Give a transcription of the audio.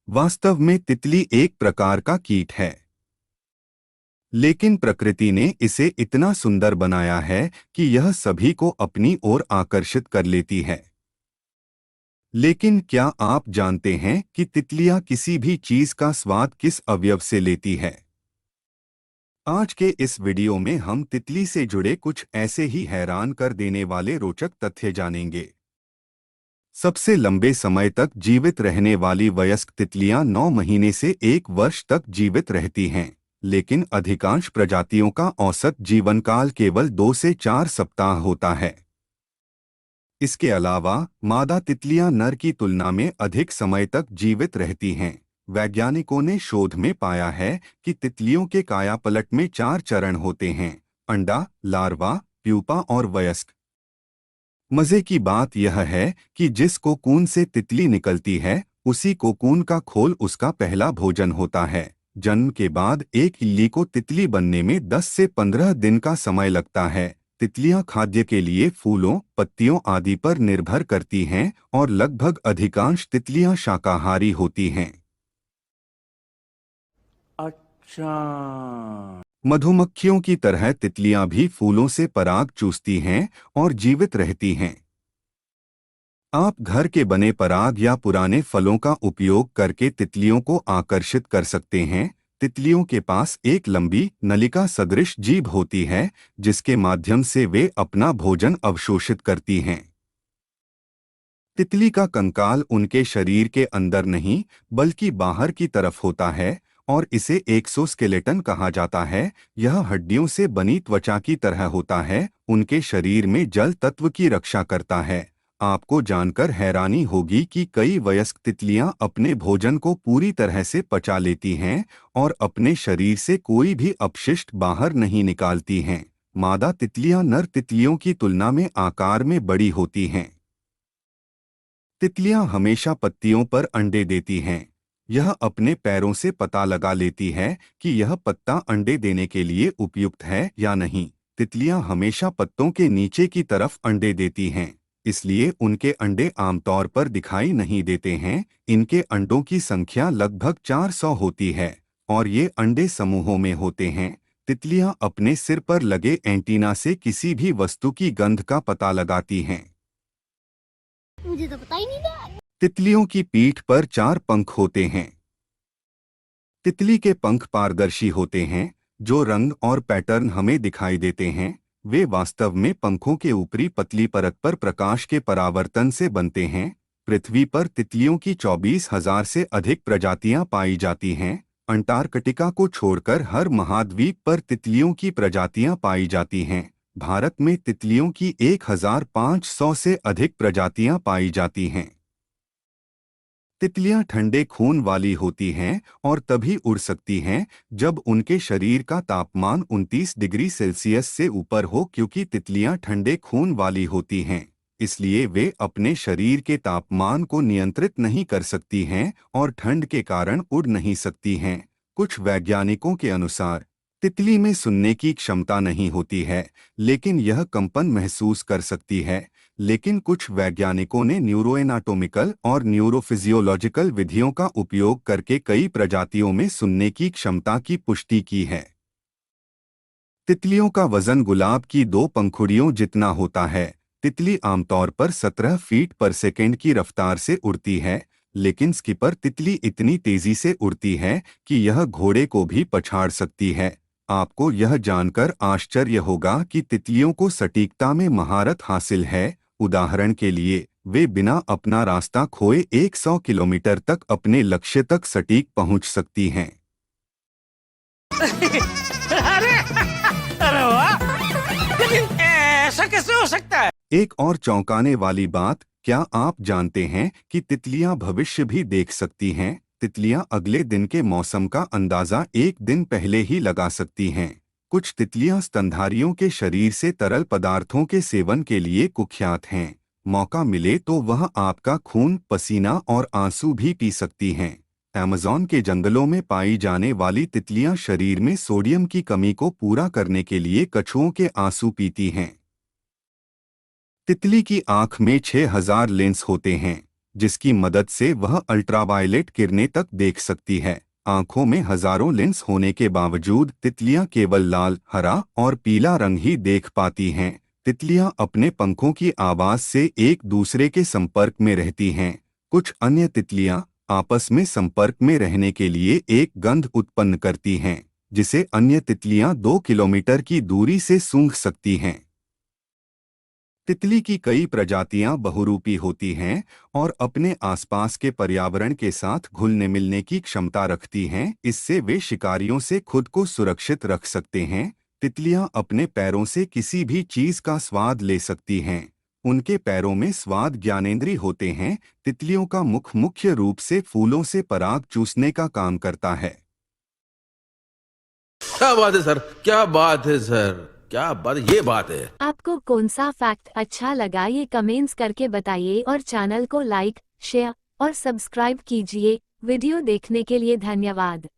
वास्तव में तितली एक प्रकार का कीट है, लेकिन प्रकृति ने इसे इतना सुंदर बनाया है कि यह सभी को अपनी ओर आकर्षित कर लेती है। लेकिन क्या आप जानते हैं कि तितलियां किसी भी चीज का स्वाद किस अवयव से लेती है? आज के इस वीडियो में हम तितली से जुड़े कुछ ऐसे ही हैरान कर देने वाले रोचक तथ्य जानेंगे। सबसे लंबे समय तक जीवित रहने वाली वयस्क तितलियां 9 महीने से 1 वर्ष तक जीवित रहती हैं, लेकिन अधिकांश प्रजातियों का औसत जीवन काल केवल 2 से 4 सप्ताह होता है। इसके अलावा मादा तितलियां नर की तुलना में अधिक समय तक जीवित रहती हैं। वैज्ञानिकों ने शोध में पाया है कि तितलियों के कायापलट में 4 चरण होते हैं: अंडा, लार्वा, प्यूपा और वयस्क। मजे की बात यह है कि जिस कोकून से तितली निकलती है, उसी कोकून का खोल उसका पहला भोजन होता है। जन्म के बाद एक इल्ली को तितली बनने में 10 से 15 दिन का समय लगता है। तितलियां खाद्य के लिए फूलों, पत्तियों आदि पर निर्भर करती हैं और लगभग अधिकांश तितलियां शाकाहारी होती हैं। अच्छा। मधुमक्खियों की तरह तितलियां भी फूलों से पराग चूसती हैं और जीवित रहती हैं। आप घर के बने पराग या पुराने फलों का उपयोग करके तितलियों को आकर्षित कर सकते हैं। तितलियों के पास एक लंबी नलिका सदृश जीभ होती है, जिसके माध्यम से वे अपना भोजन अवशोषित करती हैं। तितली का कंकाल उनके शरीर के अंदर नहीं, बल्कि बाहर की तरफ होता है और इसे एक्सोस्केलेटन कहा जाता है। यह हड्डियों से बनी त्वचा की तरह होता है, उनके शरीर में जल तत्व की रक्षा करता है। आपको जानकर हैरानी होगी कि कई वयस्क तितलियां अपने भोजन को पूरी तरह से पचा लेती हैं और अपने शरीर से कोई भी अपशिष्ट बाहर नहीं निकालती हैं। मादा तितलियां नर तितलियों की तुलना में आकार में बड़ी होती हैं। तितलियां हमेशा पत्तियों पर अंडे देती हैं। यह अपने पैरों से पता लगा लेती है कि यह पत्ता अंडे देने के लिए उपयुक्त है या नहीं। तितलियां हमेशा पत्तों के नीचे की तरफ अंडे देती हैं, इसलिए उनके अंडे आमतौर पर दिखाई नहीं देते हैं। इनके अंडों की संख्या लगभग 400 होती है और ये अंडे समूहों में होते हैं। तितलियां अपने सिर पर लगे एंटीना से किसी भी वस्तु की गंध का पता लगाती हैं। मुझे तो पता ही नहीं था। तितलियों की पीठ पर 4 पंख होते हैं। तितली के पंख पारदर्शी होते हैं, जो रंग और पैटर्न हमें दिखाई देते हैं। वे वास्तव में पंखों के ऊपरी पतली परत पर प्रकाश के परावर्तन से बनते हैं। पृथ्वी पर तितलियों की 24,000 से अधिक प्रजातियां पाई जाती हैं। अंटार्कटिका को छोड़कर हर महाद्वीप पर तितलियों की प्रजातियां पाई जाती हैं। भारत में तितलियों की 1,500 से अधिक प्रजातियां पाई जाती हैं। तितलियां ठंडे खून वाली होती हैं और तभी उड़ सकती हैं जब उनके शरीर का तापमान 29 डिग्री सेल्सियस से ऊपर हो, क्योंकि तितलियां ठंडे खून वाली होती हैं। इसलिए वे अपने शरीर के तापमान को नियंत्रित नहीं कर सकती हैं और ठंड के कारण उड़ नहीं सकती हैं। कुछ वैज्ञानिकों के अनुसार तितली में सुनने की क्षमता नहीं होती है, लेकिन यह कंपन महसूस कर सकती है। लेकिन कुछ वैज्ञानिकों ने न्यूरोएनाटोमिकल और न्यूरोफिजियोलॉजिकल विधियों का उपयोग करके कई प्रजातियों में सुनने की क्षमता की पुष्टि की है। तितलियों का वजन गुलाब की 2 पंखुड़ियों जितना होता है। तितली आमतौर पर 17 फीट पर सेकंड की रफ्तार से उड़ती है, लेकिन स्किपर तितली इतनी तेजी से उड़ती है कि यह घोड़े को भी पछाड़ सकती है। आपको यह जानकर आश्चर्य होगा कि तितलियों को सटीकता में महारत हासिल है। उदाहरण के लिए, वे बिना अपना रास्ता खोए 100 किलोमीटर तक अपने लक्ष्य तक सटीक पहुंच सकती हैं। अरे अरे वाह, लेकिन ऐसा कैसे हो सकता है? एक और चौंकाने वाली बात, क्या आप जानते हैं कि तितलियां भविष्य भी देख सकती हैं? तितलियां अगले दिन के मौसम का अंदाजा एक दिन पहले ही लगा सकती हैं। कुछ तितलियां स्तनधारियों के शरीर से तरल पदार्थों के सेवन के लिए कुख्यात हैं। मौका मिले तो वह आपका खून, पसीना और आंसू भी पी सकती हैं। अमेज़न के जंगलों में पाई जाने वाली तितलियां शरीर में सोडियम की कमी को पूरा करने के लिए कछुओं के आंसू पीती हैं। तितली की आंख में 6,000 लेंस होते हैं, जिसकी मदद से वह अल्ट्रावायलेट किरणें तक देख सकती है। आंखों में हजारों लेंस होने के बावजूद तितलियां केवल लाल, हरा और पीला रंग ही देख पाती हैं। तितलियां अपने पंखों की आवाज से एक दूसरे के संपर्क में रहती हैं। कुछ अन्य तितलियां आपस में संपर्क में रहने के लिए एक गंध उत्पन्न करती हैं, जिसे अन्य तितलियां 2 किलोमीटर की दूरी से सूंघ सकती हैं। तितली की कई प्रजातियां बहुरूपी होती हैं और अपने आसपास के पर्यावरण के साथ घुलने मिलने की क्षमता रखती हैं। इससे वे शिकारियों से खुद को सुरक्षित रख सकते हैं। तितलियां अपने पैरों से किसी भी चीज का स्वाद ले सकती हैं। उनके पैरों में स्वाद ज्ञानेंद्रिय होते हैं। तितलियों का मुख मुख्य रूप से फूलों से पराग चूसने का काम करता है। क्या बात है सर, क्या बात है सर, क्या बात, ये बात है। आपको कौन सा फैक्ट अच्छा लगा ये कमेंट्स करके बताइए और चैनल को लाइक, शेयर और सब्सक्राइब कीजिए। वीडियो देखने के लिए धन्यवाद।